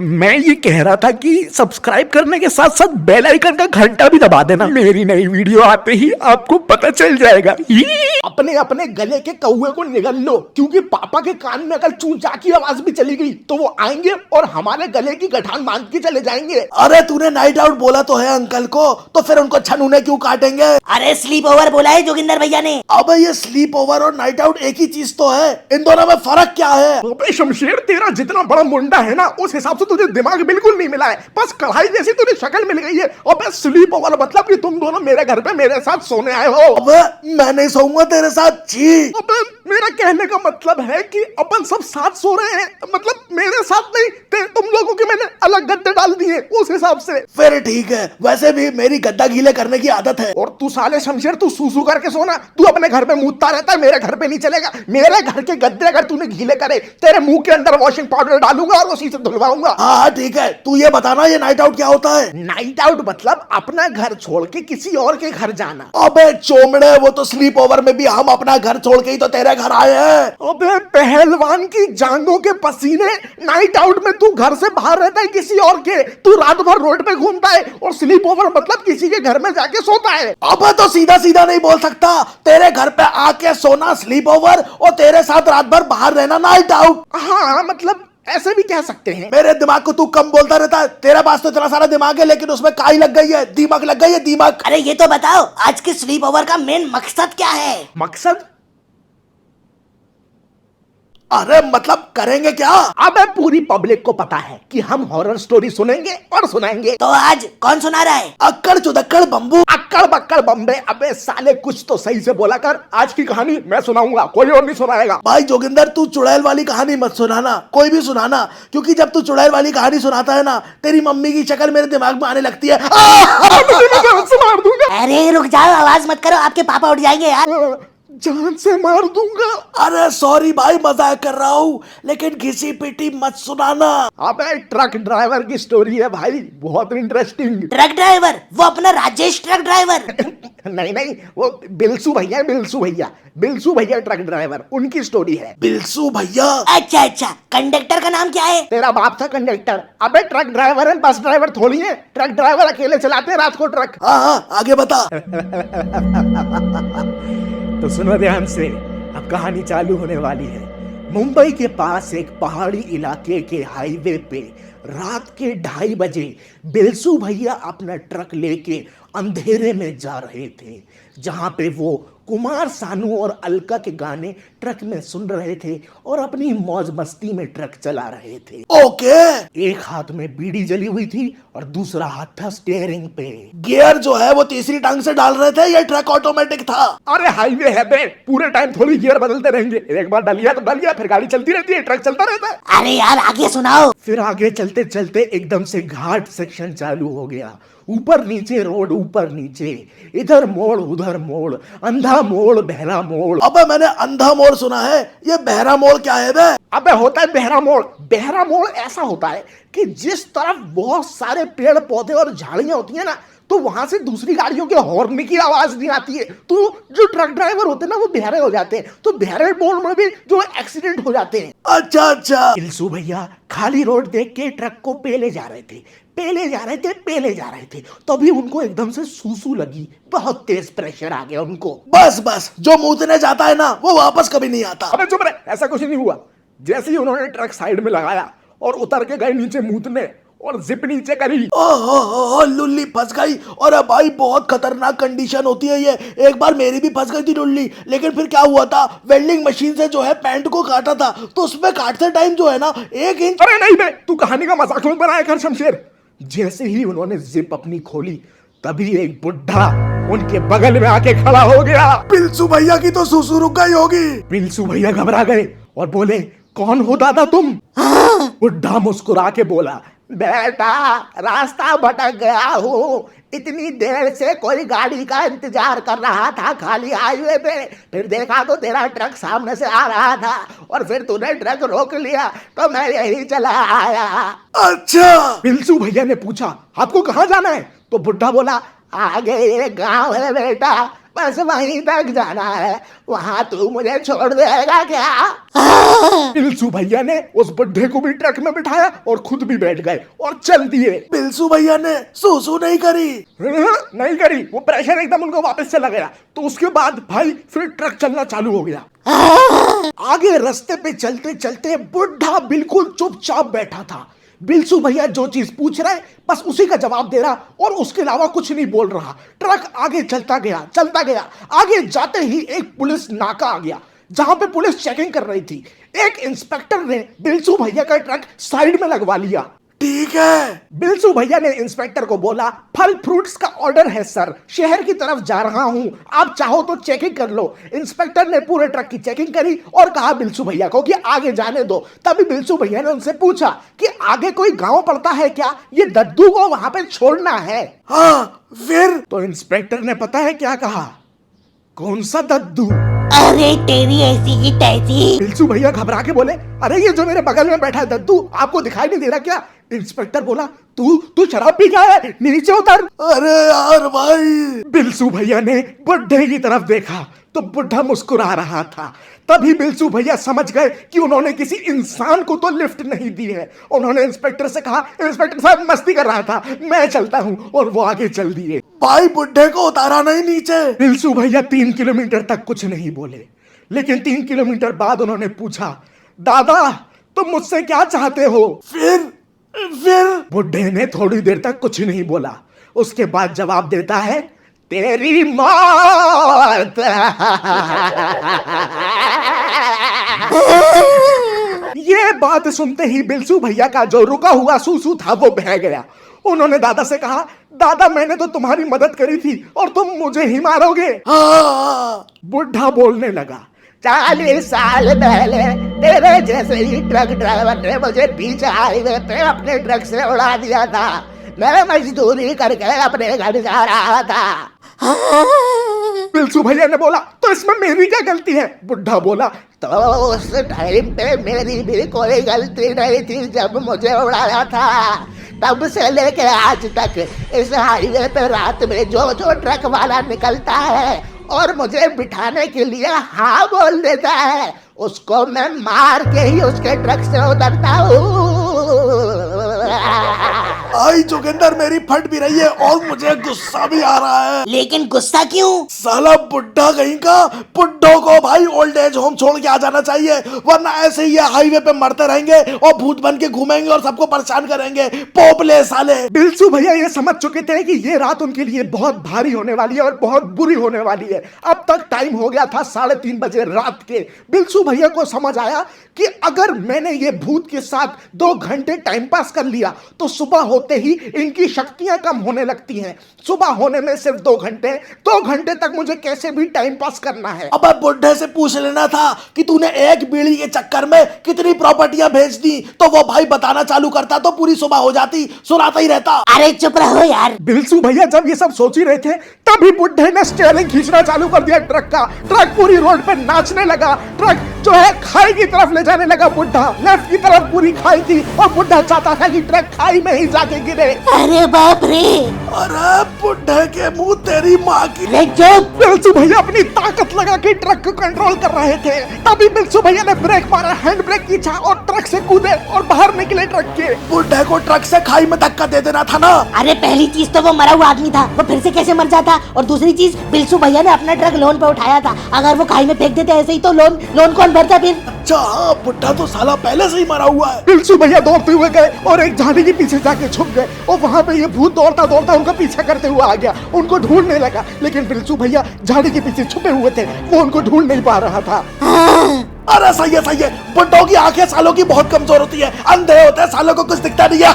मैं ये कह रहा था कि सब्सक्राइब करने के साथ साथ बेल आइकन का घंटा भी दबा देना। मेरी नई वीडियो आते ही आपको पता चल जाएगा। अपने अपने गले के कौवे को निगल लो, क्योंकि पापा के कान में अगर चूचा की आवाज भी चली गई तो वो आएंगे और हमारे गले की गठान बांध के चले जाएंगे। अरे तूने नाइट आउट बोला तो है अंकल को, तो फिर उनको छनूने क्यों काटेंगे? अरे स्लीप ओवर बोला है जोगिंदर भैया ने। अबे ये स्लीप ओवर और नाइट आउट एक ही चीज तो है, इन दोनों में फर्क क्या है? अबे शमशेर, तेरा जितना बड़ा मुंडा है ना उस हिसाब से तुझे दिमाग बिल्कुल नहीं मिला है, बस कढ़ाई जैसी तुझे शक्ल मिल गई है। अबे स्लीप ओवर मतलब कि तुम दोनों मेरे घर पे मेरे साथ सोने आए हो। अबे मैं नहीं सोऊंगा तेरे साथ। छी। अबे मेरा कहने का मतलब है कि अपन सब साथ सो रहे हैं, मतलब मेरे साथ नहीं, तुम लोगों के मैंने अलग गद्दे डाल दिए उस हिसाब से। फिर ठीक है, वैसे भी मेरी गद्दा गीले करने की आदत है। और तू साले शमशेर, तू सूसू करके सोना, तू अपने घर पे मूतता रहता है, मेरे घर पे नहीं चलेगा। मेरे घर के गद्दे अगर तूने गीले करे, तेरे मुंह के अंदर वॉशिंग पाउडर डालूंगा और उसी से धुलवाऊंगा। हाँ ठीक है, तू ये बताना ये नाइट आउट क्या होता है? नाइट आउट मतलब अपना घर छोड़ के किसी और के घर जाना। अबे चोमड़े, वो तो स्लीप ओवर में भी हम अपना घर छोड़ के ही तो तेरे घर आए हैं। अबे पहलवान की जांघों के पसीने, नाइट आउट में तू घर से बाहर रहता है किसी और के, तू रात भर रोड पे घूमता है, और स्लीप ओवर मतलब किसी के घर में जाके सोता है। अबे तो सीधा सीधा नहीं बोल सकता, तेरे घर पे आके सोना स्लीप ओवर और तेरे साथ रात भर बाहर रहना नाइट आउट। हाँ मतलब ऐसे भी कह सकते हैं। मेरे दिमाग को तू कम बोलता रहता है, तेरे पास तो इतना सारा दिमाग है लेकिन उसमें काई लग गई है, दीमक लग गई है, दीमक। अरे ये तो बताओ आज के स्लीप ओवर का मेन मकसद क्या है? मकसद? अरे मतलब करेंगे क्या? अबे पूरी पब्लिक को पता है कि हम हॉरर स्टोरी सुनेंगे और सुनाएंगे। तो आज कौन सुना रहा है? अक्कड़ चुदक्कड़ बम्बू। अक्कड़ बक्कड़ बम्बे। अबे साले कुछ तो सही से बोला कर, आज की कहानी मैं सुनाऊंगा, कोई और नहीं सुनाएगा। भाई जोगिंदर, तू चुड़ैल वाली कहानी मत सुनाना, कोई भी सुनाना, क्योंकि जब तू चुड़ैल वाली कहानी सुनाता है ना, तेरी मम्मी की शक्ल मेरे दिमाग में आने लगती है। मार दूंगा। अरे रुक जाओ, आवाज मत करो, आपके पापा उठ जाएंगे यार। जान से मार दूंगा। अरे सॉरी भाई, मजाक कर रहा हूँ, लेकिन घिसी पिटी मत सुनाना। अबे ट्रक ड्राइवर की स्टोरी है भाई, बहुत इंटरेस्टिंग। Truck driver? वो अपना राजेश ट्रक ड्राइवर? नहीं नहीं, वो बिल्सू भैया है, बिल्सू भैया ट्रक ड्राइवर, उनकी स्टोरी है। बिल्सू भैया? अच्छा अच्छा, कंडक्टर का नाम क्या है? तेरा बाप था कंडक्टर। अबे ट्रक ड्राइवर है, बस ड्राइवर थोड़ी है। ट्रक ड्राइवर अकेले चलाते हैं रात को ट्रक। हाँ हाँ, आगे बता। तो सुनो ध्यान से, अब कहानी चालू होने वाली है। मुंबई के पास एक पहाड़ी इलाके के हाईवे पे रात के 2:30 बजे बिल्सू भैया अपना ट्रक लेके अंधेरे में जा रहे थे, जहां पे वो कुमार सानू और अलका के गाने ट्रक में सुन रहे थे और अपनी मौज मस्ती में ट्रक चला रहे थे। ओके। एक हाथ में बीड़ी जली हुई थी और दूसरा हाथ था स्टीयरिंग पे। गियर जो है वो तीसरी टांग से डाल रहे थे, ये ट्रक ऑटोमेटिक था? अरे हाईवे है बे, पूरे टाइम थोड़ी गियर बदलते रहेंगे, एक बार डालिया तो डालिया, फिर गाड़ी चलती रहती है, ट्रक चलता रहता है। अरे यार आगे सुनाओ। फिर आगे चलते चलते एकदम से घाट सेक्शन चालू हो गया, ऊपर नीचे रोड, ऊपर नीचे, इधर मोड़ उधर मोड़, अंधा मोड़ बहरा मोड़। अबे मैंने अंधा मोड़ सुना है, ये बहरा मोड़ क्या है बे? अबे होता है बहरा मोड़। बहरा मोड़ ऐसा होता है कि जिस तरफ बहुत सारे पेड़ पौधे और झाड़ियां होती है ना, तो वहां से दूसरी गाड़ियों के हॉर्न की आवाज नहीं आती है, तो जो ट्रक ड्राइवर होते हैं ना वो बहरे हो जाते हैं, तो बहरे मोड़ में भी जो एक्सीडेंट हो जाते हैं। अच्छा अच्छा। बिल्सू भैया खाली रोड देख के ट्रक को पेले जा रहे थे, तभी उनको एकदम से सूसू लगी, बहुत तेज प्रेशर आ गया उनको। बस जो मुंहने जाता है ना वो वापस कभी नहीं आता। अबे चुप रहे, ऐसा कुछ नहीं हुआ। जैसे ही उन्होंने ट्रक साइड में लगाया और उतर के गए नीचे मूतने और जिप नीचे करी, ओहो लुल्ली फंस गई। और भाई बहुत खतरनाक कंडीशन होती है ये, एक बार मेरी भी फंस गई थी लुल्ली, लेकिन फिर क्या हुआ था, वेल्डिंग मशीन से जो है पैंट को काटा था, तो उसमें काटते टाइम जो है ना 1 इंच। अरे नहीं बे, तू कहानी का मजाक मत बनाया कर शमशेर। जैसे ही उन्होंने जिप अपनी खोली, तभी एक बुढ़ा उनके बगल में आके खड़ा हो गया। बिल्सू भैया की तो सुसु रुक गई होगी। बिल्सू भैया घबरा गए और बोले, कौन हो दादा तुम? बुढ़ा मुस्कुरा के बोला, बेटा रास्ता भटक गया हूँ, इतनी देर से कोई गाड़ी का इंतजार कर रहा था खाली हाईवे पे, फिर देखा तो तेरा ट्रक सामने से आ रहा था और फिर तूने ट्रक रोक लिया तो मैं यही चला आया। अच्छा। बिल्सू भैया ने पूछा, आपको कहाँ जाना है? तो बुढ़ा बोला, आगे एक गांव है बेटा, बस वहीं तक जाना है, वहाँ तू मुझे छोड़ देगा क्या? बिल्सू भैया ने उस बुड्ढे को भी ट्रक में बिठाया और खुद भी बैठ गए और चल दिए। बिल्सू भैया ने सूसू नहीं करी? नहीं करी, वो प्रेशर एकदम उनको वापस चला गया। तो उसके बाद भाई फिर ट्रक चलना चालू हो गया। आगे रास्ते पे चलते चलते बुढ़ा बिल्कुल चुपचाप बैठा था। बिल्सू भैया जो चीज पूछ रहे बस उसी का जवाब दे रहा और उसके अलावा कुछ नहीं बोल रहा। ट्रक आगे चलता गया। आगे जाते ही एक पुलिस नाका आ गया जहां पे पुलिस चेकिंग कर रही थी। एक इंस्पेक्टर ने बिल्सू भैया का ट्रक साइड में लगवा लिया। ठीक है। बिल्सू भैया ने इंस्पेक्टर को बोला, फल फ्रूट्स का ऑर्डर है सर, शहर की तरफ जा रहा हूं, आप चाहो तो चेकिंग कर लो। इंस्पेक्टर ने पूरे ट्रक की चेकिंग करी और कहा बिल्सू भैया को कि आगे जाने दो। तभी बिल्सू भैया ने उनसे पूछा कि आगे कोई गांव पड़ता है क्या, ये दद्दू को वहां पे छोड़ना है। हाँ, फिर? तो इंस्पेक्टर ने पता है क्या कहा? कौन सा दद्दू? अरे तेरी ऐसी की तैसी। बिल्सू भैया घबरा के बोले, अरे ये जो मेरे बगल में बैठा है दद्दू, आपको दिखाई नहीं दे रहा क्या? इंस्पेक्टर बोला, तू शराब पी गया है, नीचे उतर। अरे यार भाई। बिल्सू भैया ने बुड्ढे की तरफ देखा तो बुड्ढा मुस्कुरा रहा था। तभी बिल्सू भैया समझ गए कि उन्होंने किसी इंसान को तो लिफ्ट नहीं दी है। उन्होंने इंस्पेक्टर से कहा, इंस्पेक्टर साहब मस्ती कर रहा था, मैं चलता हूं। और वो आगे चल दिए। भाई बुड्ढे को उतारा नहीं नीचे? बिल्सू भैया 3 किलोमीटर तक कुछ नहीं बोले, लेकिन 3 किलोमीटर बाद उन्होंने पूछा, दादा तुम मुझसे क्या चाहते हो? फिर? बुड्ढे ने थोड़ी देर तक कुछ नहीं बोला। उसके बाद जवाब देता है, तेरी मौत। ये बात सुनते ही बिल्सू भैया का जो रुका हुआ सूसू था वो बह गया। उन्होंने दादा से कहा, दादा मैंने तो तुम्हारी मदद करी थी और तुम मुझे ही मारोगे? हाँ। बुढ़ा बोलने लगा, 40 साल पहले तेरे जैसे ही ट्रक ड्राइवर ने मुझे पीछे हाईवे पे अपने ट्रक से उड़ा दिया था। मैं मजदूरी करके अपने घर जा रहा था। बिल्सू भैया ने बोला, तो इसमें मेरी क्या गलती है? बुढ़ा बोला, तो उस टाइम पे मेरी भी कोई गलती नहीं थी जब मुझे उड़ाया था। तब से लेके आज तक इस हाईवे पे रात में जो ट्रक वाला निकलता है और मुझे बिठाने के लिए हाँ बोल देता है, उसको मैं मार के ही उसके ट्रक से उतरता हूँ। आई जोगिंदर मेरी फट भी रही है और मुझे गुस्सा भी आ रहा है। लेकिन गुस्सा क्यों? साला बुड्ढा कहीं का। बुड्ढों को भाई ओल्ड एज होम छोड़ के आ जाना चाहिए, वरना ऐसे ही ये हाईवे पे मरते रहेंगे और भूत बन के घूमेंगे और सबको परेशान करेंगे। पोपले साले। बिल्सू भैया ये समझ चुके थे कि ये रात उनके लिए बहुत भारी होने वाली है और बहुत बुरी होने वाली है। अब तक टाइम हो गया था 3:30 बजे रात के। बिल्सू भैया को समझ आया कि अगर मैंने ये भूत के साथ 2 घंटे टाइम पास कर लिया तो सुबह होते ही इनकी शक्तियां कम होने लगती हैं। सुबह होने में सिर्फ 2 घंटे तक मुझे कैसे भी टाइम पास करना है। अब बुड्ढे से पूछ लेना था कि तूने एक बीड़ी के चक्कर में कितनी प्रॉपर्टियां भेज दी, तो वो भाई बताना चालू करता तो पूरी सुबह हो जाती, सुनाता ही रहता। अरे चुप रहो यार। बिल्सू भैया जब ये सब सोच ही रहे थे तभी बुड्ढे ने स्टीयरिंग खींचना चालू कर दिया ट्रक का। ट्रक पूरी रोड पर नाचने लगा। ट्रक जो है खाई की तरफ ले जाने लगा। बुड्ढा लेफ्ट की तरफ पूरी खाई थी और बुड्ढा चाहता था कि ट्रक खाई में ही जाके गिरे। अरे बाप रे। अरे बुड्ढे के मुंह तेरी माँ की। बिल्सू भैया अपनी ताकत लगा के ट्रक को कंट्रोल कर रहे थे। तभी बिल्सू भैया ने ब्रेक मारा, हैंड ब्रेक खींचा और ट्रक से कूदे और बाहर निकले ट्रक के। बुड्ढे को ट्रक से खाई में धक्का दे देना था ना। अरे पहली चीज तो वो मरा हुआ आदमी था, वो फिर से कैसे मर जाता? और दूसरी चीज बिल्सू भैया ने अपना ट्रक लोन पे उठाया था, अगर वो खाई में फेंक देते ऐसे ही तो लोन कौन भरता फिर? अच्छा हाँ, बुड्ढा तो साला पहले से ही मरा हुआ है। बिल्सू भैया दौड़ते हुए गए और एक झाड़ी के पीछे जाके छुप गए और वहां पे ये भूत दौड़ता दौड़ता उनका पीछा करते हुए आ गया। उनको ढूंढने लगा, लेकिन बिल्सू भैया झाड़ी के पीछे छुपे हुए थे, वो उनको ढूंढ नहीं पा रहा था। अरे सही है। बुड्ढों की आंखें सालों की बहुत कमजोर होती है, अंधे होते हैं, सालों को कुछ दिखता नहीं है।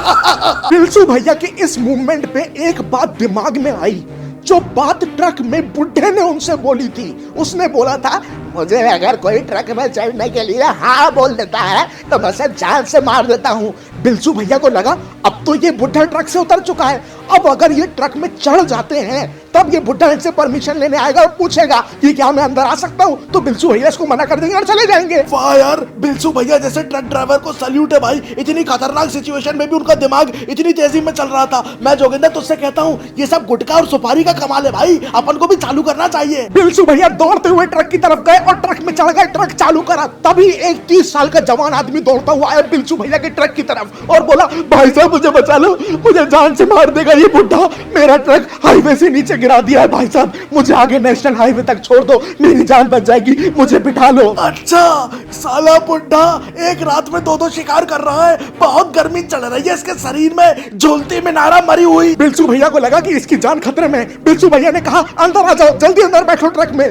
बिल्सू भैया के इस मूवमेंट पे एक बात दिमाग में आई, जो बात ट्रक में बुड्ढे ने उनसे बोली थी। उसने बोला था, मुझे अगर कोई ट्रक में चढ़ने के लिए हाँ बोल देता है तो मैं उसे जान से मार देता हूँ। बिल्सू भैया को लगा अब तो ये बुढ़ा ट्रक से उतर चुका है, अब अगर ये ट्रक में चढ़ जाते हैं तब ये बुढ़ा इनसे परमिशन लेने आएगा और पूछेगा कि क्या मैं अंदर आ सकता हूँ, तो बिल्सू भैया इसको मना कर देंगे और चले जाएंगे। वाह यार, बिल्सू भैया जैसे ट्रक ड्राइवर को सल्यूट है भाई। इतनी खतरनाक सिचुएशन में भी उनका दिमाग इतनी तेजी में चल रहा था। मैं जोगिंदर तुझसे कहता हूँ ये सब गुटखा और सुपारी का कमाल है भाई, अपन को भी चालू करना चाहिए। बिल्सू भैया दौड़ते हुए ट्रक की तरफ गए और ट्रक में चढ़ गए, ट्रक चालू करा। तभी एक 30 साल का जवान आदमी दौड़ता हुआ आया बिल्सू भैया के ट्रक की तरफ और बोला, भाई साहब मुझे बचा लो, मुझे जान से मार देगा ये बुढ़ा, मेरा ट्रक हाईवे से नीचे गिरा दिया है भाई साहब, मुझे आगे नेशनल हाईवे तक छोड़ दो, मेरी जान बच जाएगी, मुझे बिठा लो। अच्छा, साला बुढ़ा एक रात में 2-2 शिकार कर रहा है, बहुत गर्मी चढ़ रही है इसके शरीर में, झूलती मिनारा मरी हुई। बिल्सू भैया को लगा कि इसकी जान खतरे में। बिल्सू भैया ने कहा, अंदर आ जाओ, जल्दी अंदर बैठो ट्रक में।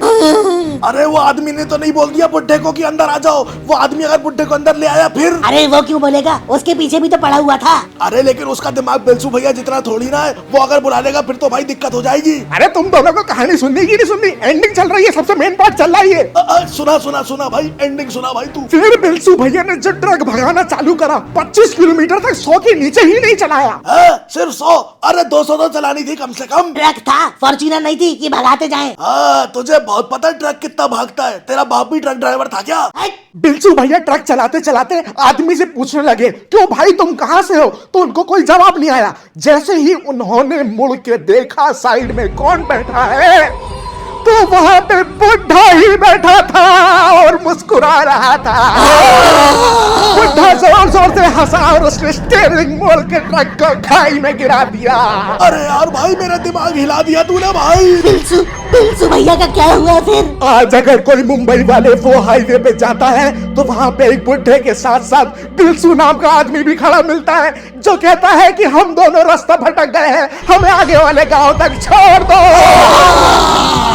अरे वो आदमी ने तो नहीं बोल दिया बुढ़े को कि अंदर आ जाओ, वो आदमी अगर बुढ़े को अंदर ले आया फिर? अरे वो क्यों बोलेगा, उसके पीछे भी तो पड़ा हुआ था। अरे लेकिन उसका दिमाग बिल्सू भैया जितना थोड़ी ना है, वो अगर बुला लेगा फिर तो भाई दिक्कत हो जाएगी। अरे तुम दोनों को कहानी सुननी की नहीं सुननी, एंडिंग चल रही है, सबसे मेन पार्ट चल रहा है ये। सुना सुना सुना भाई, एंडिंग सुना भाई तू। फिर बिल्सू भैया ने जो ट्रक भगाना चालू करा 25 किलोमीटर तक 100 के नीचे ही नहीं चलाया। सिर्फ 100? अरे 200 तो चलानी थी कम से कम। ट्रक था, फॉर्च्यूनर नहीं थी कि भगाते जाएं। हाँ, तुझे बहुत पता है ट्रक कितना भागता है, तेरा बाप भी ट्रक ड्राइवर था क्या? बिल्सू भैया ट्रक चलाते चलाते आदमी से पूछने लगे, क्यों भाई तुम कहां से हो? तो उनको कोई जवाब नहीं आया। जैसे ही उन्होंने मुड़ के देखा साइड में कौन बैठा है, तो वहां पे बुढ़ा ही बैठा था और मुस्कुरा रहा था। बुढ़ा जोर जोर से हंसा और उसने स्टीयरिंग मोड़ के ट्रक को खाई में गिरा दिया। अरे यार भाई, मेरा दिमाग हिला दिया तूने भाई। बिल्सू भैया का क्या हुआ फिर? आज अगर कोई मुंबई वाले वो हाईवे पे जाता है तो वहां पे एक बुढ़े के साथ साथ बिल्सू नाम का आदमी भी खड़ा मिलता है, जो कहता है कि हम दोनों रास्ता भटक गए हैं, हमें आगे वाले गांव तक छोड़ दो।